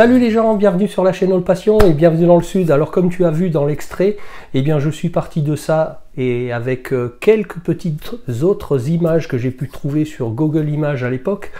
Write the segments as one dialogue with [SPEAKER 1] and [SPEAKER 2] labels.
[SPEAKER 1] Salut les gens, bienvenue sur la chaîne All Passion et bienvenue dans le Sud. Alors comme tu as vu dans l'extrait, eh bien je suis parti de ça et avec quelques petites autres images que j'ai pu trouver sur Google Images à l'époque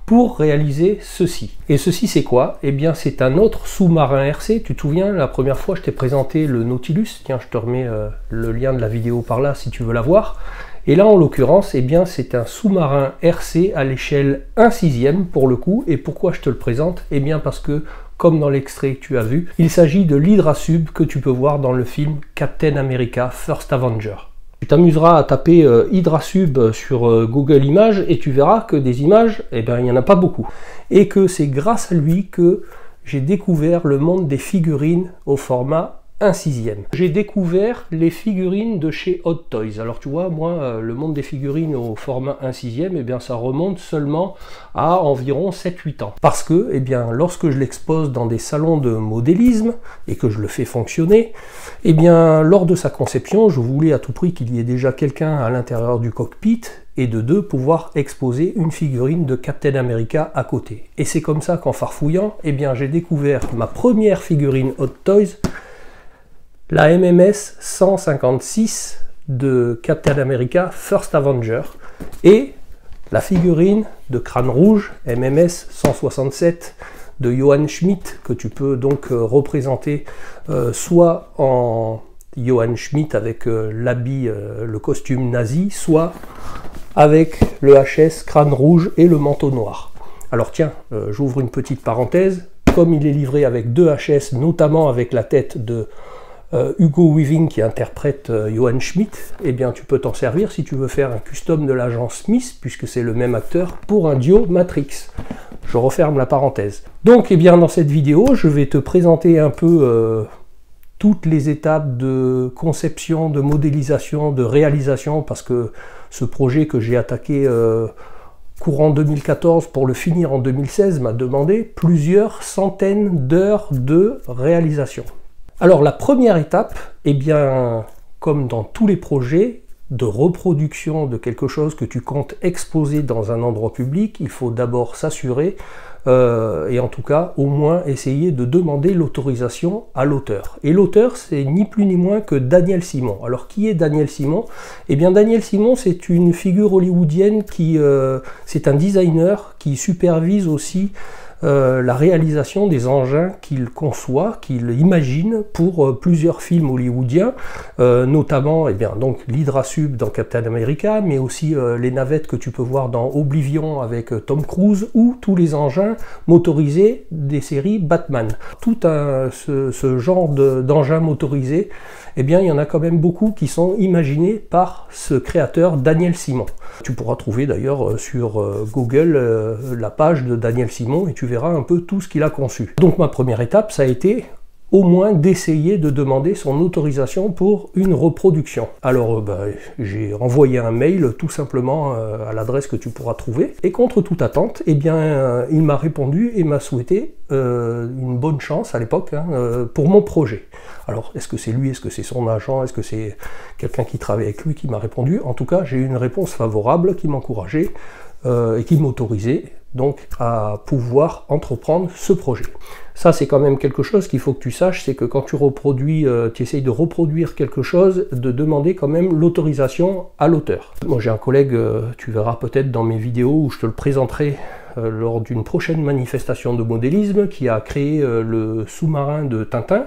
[SPEAKER 1] pour réaliser ceci. Et ceci c'est quoi? Eh bien c'est un autre sous-marin RC. Tu te souviens, la première fois je t'ai présenté le Nautilus. Tiens, je te remets le lien de la vidéo par là si tu veux la voir. Et là, en l'occurrence, eh bien, c'est un sous-marin RC à l'échelle 1/6 pour le coup. Et pourquoi je te le présente? Eh bien, parce que, comme dans l'extrait que tu as vu, il s'agit de l'Hydrasub que tu peux voir dans le film Captain America First Avenger. Tu t'amuseras à taper Hydrasub sur Google Images et tu verras que des images, eh bien, il n'y en a pas beaucoup. Et que c'est grâce à lui que j'ai découvert le monde des figurines au format 1/6. J'ai découvert les figurines de chez Hot Toys. Alors tu vois, moi, le monde des figurines au format 1/6, eh bien ça remonte seulement à environ 7-8 ans. Parce que, eh bien, lorsque je l'expose dans des salons de modélisme et que je le fais fonctionner, eh bien, lors de sa conception, je voulais à tout prix qu'il y ait déjà quelqu'un à l'intérieur du cockpit et de deux, pouvoir exposer une figurine de Captain America à côté. Et c'est comme ça qu'en farfouillant, eh bien, j'ai découvert ma première figurine Hot Toys, la MMS 156 de Captain America First Avenger et la figurine de Crâne Rouge MMS 167 de Johann Schmidt, que tu peux donc représenter soit en Johann Schmidt avec l'habit, le costume nazi, soit avec le HS Crâne Rouge et le manteau noir. Alors tiens, j'ouvre une petite parenthèse, comme il est livré avec deux HS, notamment avec la tête de Hugo Weaving qui interprète Johann Schmidt, eh bien tu peux t'en servir si tu veux faire un custom de l'agent Smith, puisque c'est le même acteur, pour un Dio Matrix. Je referme la parenthèse. Donc eh bien dans cette vidéo, je vais te présenter un peu toutes les étapes de conception, de modélisation, de réalisation, parce que ce projet que j'ai attaqué courant 2014 pour le finir en 2016 m'a demandé plusieurs centaines d'heures de réalisation. Alors la première étape, eh bien, comme dans tous les projets de reproduction de quelque chose que tu comptes exposer dans un endroit public, il faut d'abord s'assurer, et en tout cas au moins essayer de demander l'autorisation à l'auteur. Et l'auteur, c'est ni plus ni moins que Daniel Simon. Alors qui est Daniel Simon? Eh bien Daniel Simon, c'est une figure hollywoodienne qui, c'est un designer qui supervise aussi la réalisation des engins qu'il conçoit, qu'il imagine pour plusieurs films hollywoodiens, notamment eh bien, donc l'Hydrasub dans Captain America, mais aussi les navettes que tu peux voir dans Oblivion avec Tom Cruise, ou tous les engins motorisés des séries Batman. Tout ce genre d'engins motorisés, eh bien, il y en a quand même beaucoup qui sont imaginés par ce créateur Daniel Simon. Tu pourras trouver d'ailleurs sur Google la page de Daniel Simon et tu verras un peu tout ce qu'il a conçu. Donc ma première étape, ça a été au moins d'essayer de demander son autorisation pour une reproduction. Alors j'ai envoyé un mail tout simplement à l'adresse que tu pourras trouver, et contre toute attente, eh bien, il m'a répondu et m'a souhaité une bonne chance à l'époque pour mon projet. Alors est-ce que c'est lui, est-ce que c'est son agent, est-ce que c'est quelqu'un qui travaille avec lui qui m'a répondu? En tout cas, j'ai eu une réponse favorable qui m'encourageait et qui m'autorisait donc à pouvoir entreprendre ce projet. Ça, c'est quand même quelque chose qu'il faut que tu saches, c'est que quand tu reproduis, tu essayes de reproduire quelque chose, de demander quand même l'autorisation à l'auteur. Moi, j'ai un collègue, tu verras peut-être dans mes vidéos où je te le présenterai lors d'une prochaine manifestation de modélisme, qui a créé le sous-marin de Tintin,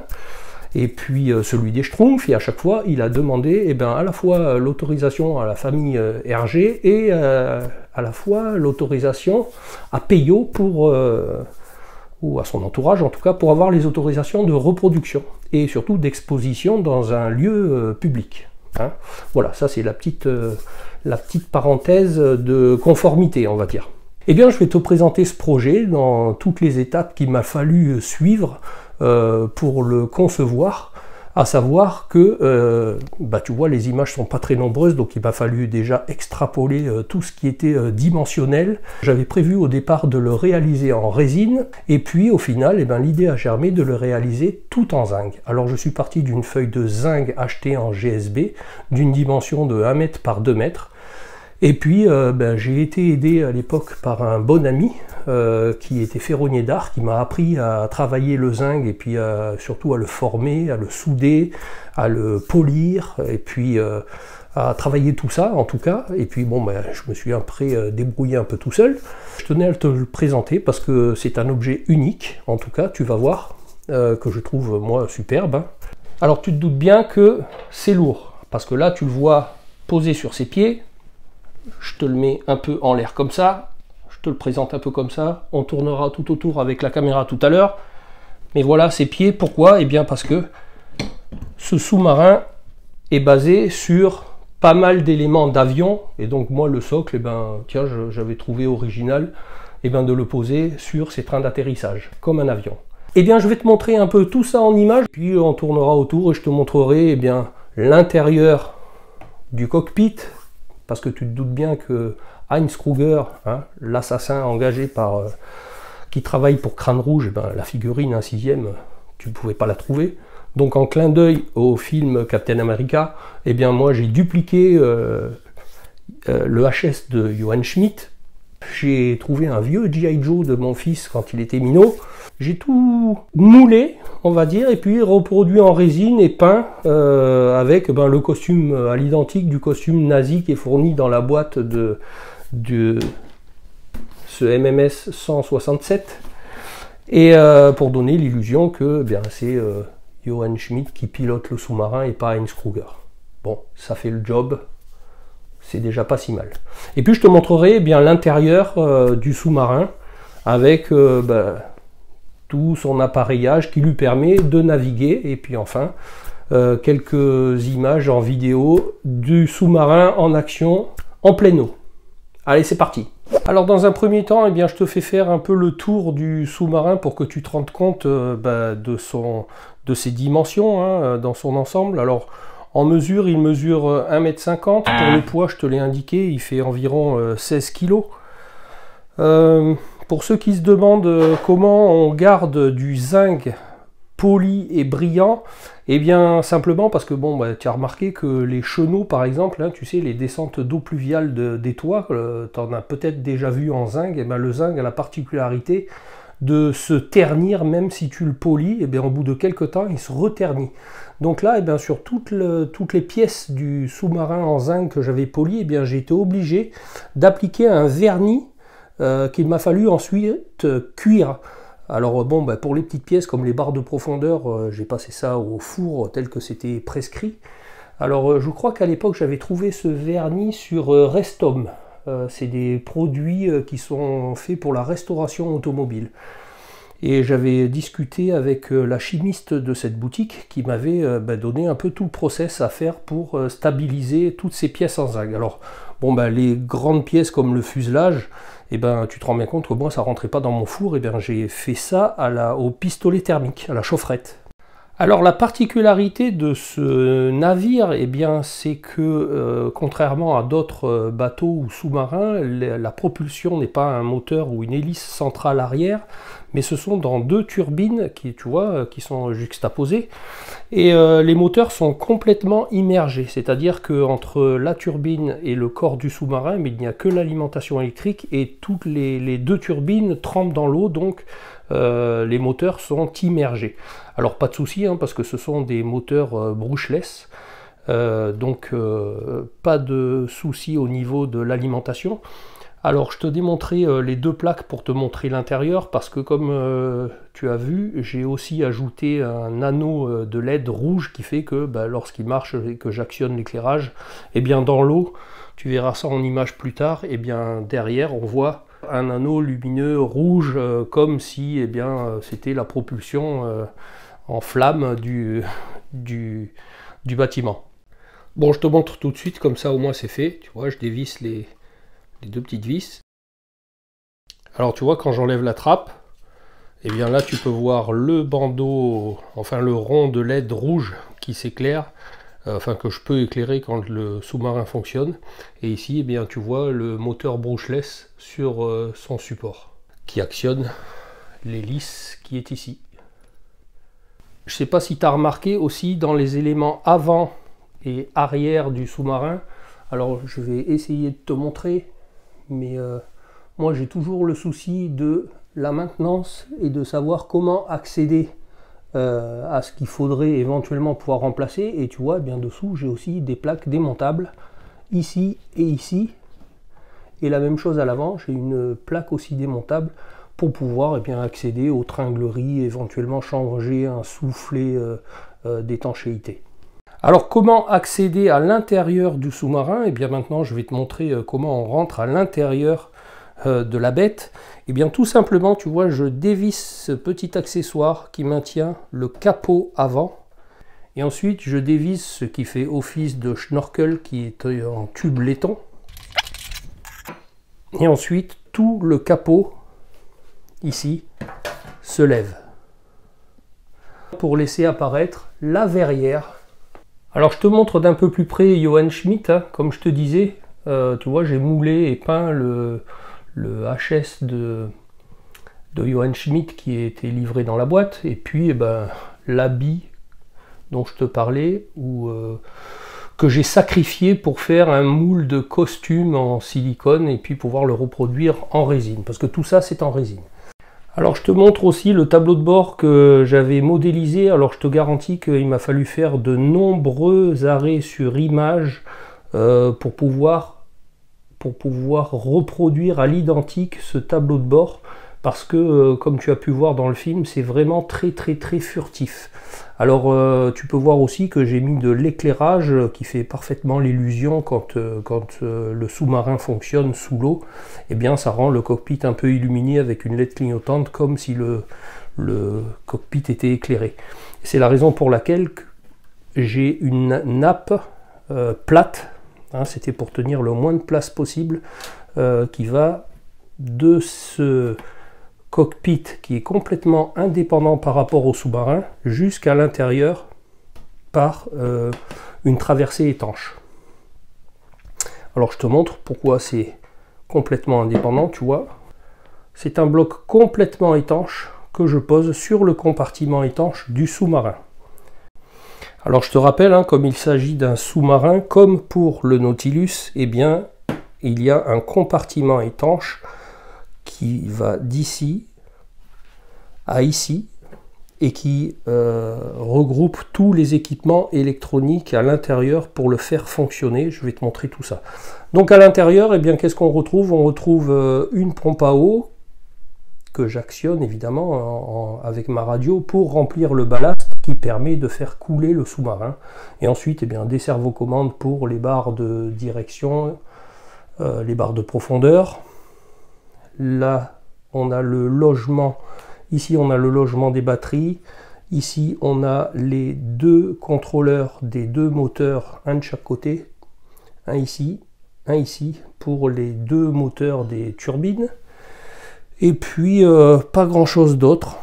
[SPEAKER 1] et puis celui des Schtroumpfs, et à chaque fois, il a demandé eh bien, à la fois l'autorisation à la famille Hergé et à la fois l'autorisation à Peyo pour... ou à son entourage en tout cas, pour avoir les autorisations de reproduction et surtout d'exposition dans un lieu public. Hein. Voilà, ça c'est la petite parenthèse de conformité, on va dire. Eh bien, je vais te présenter ce projet dans toutes les étapes qu'il m'a fallu suivre pour le concevoir, à savoir que, tu vois, les images sont pas très nombreuses, donc il m'a fallu déjà extrapoler tout ce qui était dimensionnel. J'avais prévu au départ de le réaliser en résine, et puis au final, l'idée a germé de le réaliser tout en zinc. Alors je suis parti d'une feuille de zinc achetée en GSB, d'une dimension de 1 mètre par 2 mètres, Et puis j'ai été aidé à l'époque par un bon ami qui était ferronnier d'art, qui m'a appris à travailler le zinc et puis surtout à le former, à le souder, à le polir et puis à travailler tout ça en tout cas. Et puis bon, je me suis après débrouillé un peu tout seul. Je tenais à te le présenter parce que c'est un objet unique, en tout cas tu vas voir, que je trouve moi superbe. Alors tu te doutes bien que c'est lourd, parce que là tu le vois posé sur ses pieds. Je te le mets un peu en l'air comme ça, je te le présente un peu comme ça, on tournera tout autour avec la caméra tout à l'heure. Mais voilà ses pieds, pourquoi? Eh bien parce que ce sous-marin est basé sur pas mal d'éléments d'avion, et donc moi le socle, tiens, j'avais trouvé original de le poser sur ces trains d'atterrissage, comme un avion. Eh bien je vais te montrer un peu tout ça en image, puis on tournera autour et je te montrerai l'intérieur du cockpit. Parce que tu te doutes bien que Heinz Krüger, l'assassin engagé qui travaille pour Crâne Rouge, la figurine, un 6e, tu ne pouvais pas la trouver. Donc en clin d'œil au film Captain America, moi j'ai dupliqué le HS de Johann Schmidt. J'ai trouvé un vieux G.I. Joe de mon fils quand il était minot. J'ai tout moulé, on va dire, et puis reproduit en résine et peint avec le costume à l'identique du costume nazi qui est fourni dans la boîte de ce MMS 167. Et pour donner l'illusion que c'est Johann Schmidt qui pilote le sous-marin et pas Heinz Krüger. Bon, ça fait le job. C'est déjà pas si mal. Et puis je te montrerai l'intérieur du sous-marin avec tout son appareillage qui lui permet de naviguer. Et puis enfin, quelques images en vidéo du sous-marin en action en pleine eau. Allez, c'est parti. Alors dans un premier temps, je te fais faire un peu le tour du sous-marin pour que tu te rendes compte de ses dimensions dans son ensemble. Alors en mesure, il mesure 1,50 m. Pour le poids, je te l'ai indiqué, il fait environ 16 kg. Pour ceux qui se demandent comment on garde du zinc poli et brillant, simplement parce que tu as remarqué que les chenaux par exemple, tu sais, les descentes d'eau pluviale des toits, tu en as peut-être déjà vu en zinc, le zinc a la particularité de se ternir même si tu le polis, au bout de quelques temps il se reternit. Donc là, sur toutes les pièces du sous-marin en zinc que j'avais poli, j'ai été obligé d'appliquer un vernis qu'il m'a fallu ensuite cuire. Alors pour les petites pièces comme les barres de profondeur, j'ai passé ça au four tel que c'était prescrit. Alors je crois qu'à l'époque j'avais trouvé ce vernis sur Restom. C'est des produits qui sont faits pour la restauration automobile. Et j'avais discuté avec la chimiste de cette boutique qui m'avait donné un peu tout le process à faire pour stabiliser toutes ces pièces en zinc. Alors les grandes pièces comme le fuselage, tu te rends bien compte que moi ça rentrait pas dans mon four, j'ai fait ça au pistolet thermique, à la chaufferette. Alors la particularité de ce navire, c'est que contrairement à d'autres bateaux ou sous-marins, la propulsion n'est pas un moteur ou une hélice centrale arrière, mais ce sont dans deux turbines qui sont juxtaposées, et les moteurs sont complètement immergés, c'est-à-dire qu'entre la turbine et le corps du sous-marin, il n'y a que l'alimentation électrique, et toutes les deux turbines trempent dans l'eau, donc les moteurs sont immergés. Alors pas de souci, parce que ce sont des moteurs brushless, donc pas de souci au niveau de l'alimentation. Alors je te démontrerai les deux plaques pour te montrer l'intérieur, parce que comme tu as vu, j'ai aussi ajouté un anneau de LED rouge qui fait que lorsqu'il marche et que j'actionne l'éclairage, dans l'eau, tu verras ça en image plus tard, derrière on voit un anneau lumineux rouge, comme si c'était la propulsion en flamme du bâtiment. Bon, je te montre tout de suite, comme ça au moins c'est fait. Tu vois, je dévisse les deux petites vis. Alors tu vois, quand j'enlève la trappe, là tu peux voir le bandeau, enfin le rond de LED rouge qui s'éclaire, que je peux éclairer quand le sous-marin fonctionne. Et ici, tu vois le moteur brushless sur son support, qui actionne l'hélice qui est ici. Je ne sais pas si tu as remarqué aussi dans les éléments avant et arrière du sous-marin, Alors je vais essayer de te montrer, mais moi j'ai toujours le souci de la maintenance et de savoir comment accéder à ce qu'il faudrait éventuellement pouvoir remplacer. Et tu vois, bien dessous, j'ai aussi des plaques démontables, ici et ici. Et la même chose à l'avant, j'ai une plaque aussi démontable pour pouvoir accéder aux tringleries, éventuellement changer un soufflet d'étanchéité. Alors comment accéder à l'intérieur du sous-marin? Et bien maintenant je vais te montrer comment on rentre à l'intérieur de la bête. Et bien tout simplement, tu vois, je dévisse ce petit accessoire qui maintient le capot avant. Et ensuite je dévisse ce qui fait office de schnorkel qui est en tube laiton. Et ensuite tout le capot ici se lève pour laisser apparaître la verrière. Alors je te montre d'un peu plus près Johann Schmidt, hein, comme je te disais, tu vois, j'ai moulé et peint le HS de Johann Schmidt qui a été livré dans la boîte, et puis l'habit dont je te parlais, que j'ai sacrifié pour faire un moule de costume en silicone et puis pouvoir le reproduire en résine, parce que tout ça c'est en résine. Alors je te montre aussi le tableau de bord que j'avais modélisé. Alors je te garantis qu'il m'a fallu faire de nombreux arrêts sur image pour pouvoir reproduire à l'identique ce tableau de bord, parce que comme tu as pu voir dans le film, c'est vraiment très furtif. Alors tu peux voir aussi que j'ai mis de l'éclairage qui fait parfaitement l'illusion quand le sous-marin fonctionne sous l'eau. Et bien ça rend le cockpit un peu illuminé avec une LED clignotante, comme si le cockpit était éclairé. C'est la raison pour laquelle j'ai une nappe plate, hein, c'était pour tenir le moins de place possible, qui va de ce cockpit qui est complètement indépendant par rapport au sous-marin jusqu'à l'intérieur par une traversée étanche. Alors je te montre pourquoi c'est complètement indépendant, tu vois. C'est un bloc complètement étanche que je pose sur le compartiment étanche du sous-marin. Alors je te rappelle, hein, comme il s'agit d'un sous-marin, comme pour le Nautilus, eh bien il y a un compartiment étanche qui va d'ici à ici et qui regroupe tous les équipements électroniques à l'intérieur pour le faire fonctionner. Je vais te montrer tout ça. Donc à l'intérieur, eh bien qu'est-ce qu'on retrouve? On retrouve une pompe à eau que j'actionne évidemment avec ma radio pour remplir le ballast qui permet de faire couler le sous-marin. Et ensuite, eh bien, des servocommandes pour les barres de direction, les barres de profondeur. Là, on a le logement. Ici, on a le logement des batteries. Ici, on a les deux contrôleurs des deux moteurs, un de chaque côté. Un ici, pour les deux moteurs des turbines. Et puis, pas grand-chose d'autre.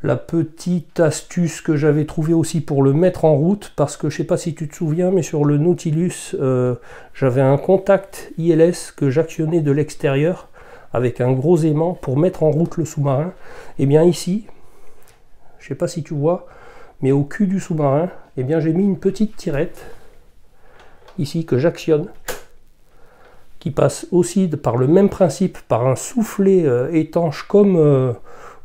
[SPEAKER 1] La petite astuce que j'avais trouvée aussi pour le mettre en route, parce que je ne sais pas si tu te souviens, mais sur le Nautilus, j'avais un contact ILS que j'actionnais de l'extérieur avec un gros aimant pour mettre en route le sous-marin. Et bien ici, je ne sais pas si tu vois, mais au cul du sous-marin, eh bien j'ai mis une petite tirette ici que j'actionne, qui passe aussi par le même principe, par un soufflet étanche comme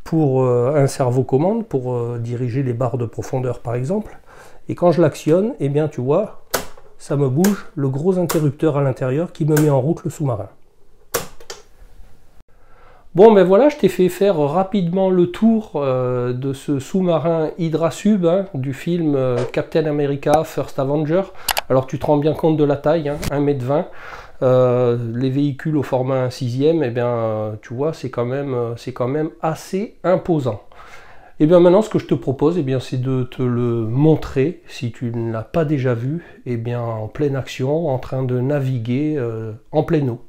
[SPEAKER 1] pour un servo-commande, pour diriger les barres de profondeur par exemple. Et quand je l'actionne, eh bien tu vois, ça me bouge le gros interrupteur à l'intérieur qui me met en route le sous-marin. Bon, ben voilà, je t'ai fait faire rapidement le tour de ce sous-marin Hydrasub, hein, du film Captain America First Avenger. Alors tu te rends bien compte de la taille, hein, 1,20 m. Les véhicules au format 1/6e, eh bien, tu vois, c'est quand même assez imposant. Et bien maintenant, ce que je te propose, eh bien, c'est de te le montrer, si tu ne l'as pas déjà vu, eh bien, en pleine action, en train de naviguer en pleine eau.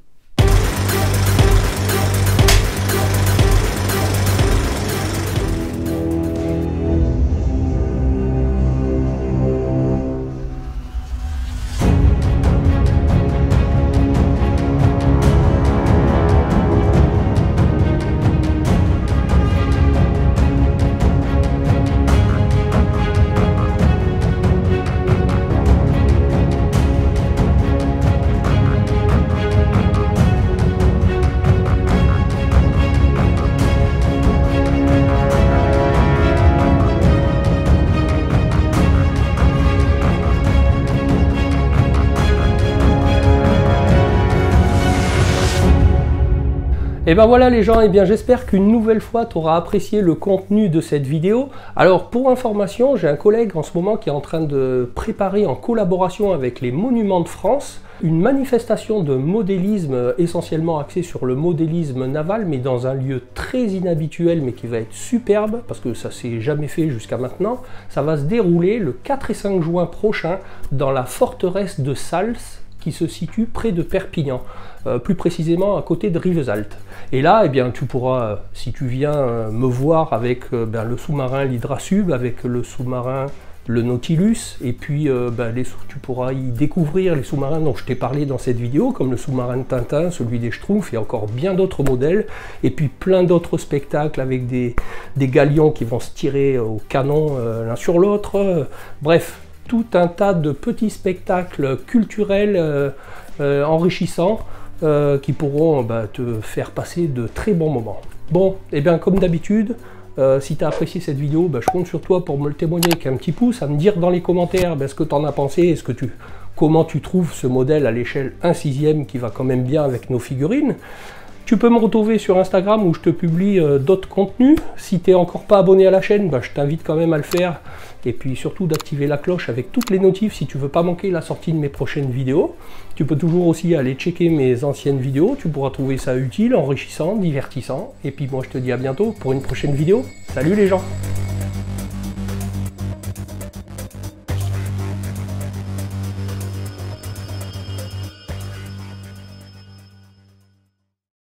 [SPEAKER 1] Et ben voilà les gens, et bien j'espère qu'une nouvelle fois tu auras apprécié le contenu de cette vidéo. Alors pour information, j'ai un collègue en ce moment qui est en train de préparer en collaboration avec les Monuments de France une manifestation de modélisme essentiellement axée sur le modélisme naval, mais dans un lieu très inhabituel mais qui va être superbe parce que ça s'est jamais fait jusqu'à maintenant. Ça va se dérouler le 4 et 5 juin prochain dans la forteresse de Sals qui se situe près de Perpignan, plus précisément à côté de Rivesaltes. Et là, eh bien, tu pourras, si tu viens me voir avec le sous-marin l'Hydrasub, avec le sous-marin le Nautilus, et puis tu pourras y découvrir les sous-marins dont je t'ai parlé dans cette vidéo, comme le sous-marin de Tintin, celui des Schtroumpfs, et encore bien d'autres modèles, et puis plein d'autres spectacles avec des galions qui vont se tirer au canon l'un sur l'autre, bref, tout un tas de petits spectacles culturels enrichissants qui pourront te faire passer de très bons moments. Bon, et bien comme d'habitude, si tu as apprécié cette vidéo, je compte sur toi pour me le témoigner avec un petit pouce, à me dire dans les commentaires ce que tu en as pensé, comment tu trouves ce modèle à l'échelle 1/6 qui va quand même bien avec nos figurines. Tu peux me retrouver sur Instagram où je te publie d'autres contenus. Si tu n'es encore pas abonné à la chaîne, je t'invite quand même à le faire. Et puis surtout d'activer la cloche avec toutes les notifs si tu veux pas manquer la sortie de mes prochaines vidéos. Tu peux toujours aussi aller checker mes anciennes vidéos. Tu pourras trouver ça utile, enrichissant, divertissant. Et puis moi je te dis à bientôt pour une prochaine vidéo. Salut les gens!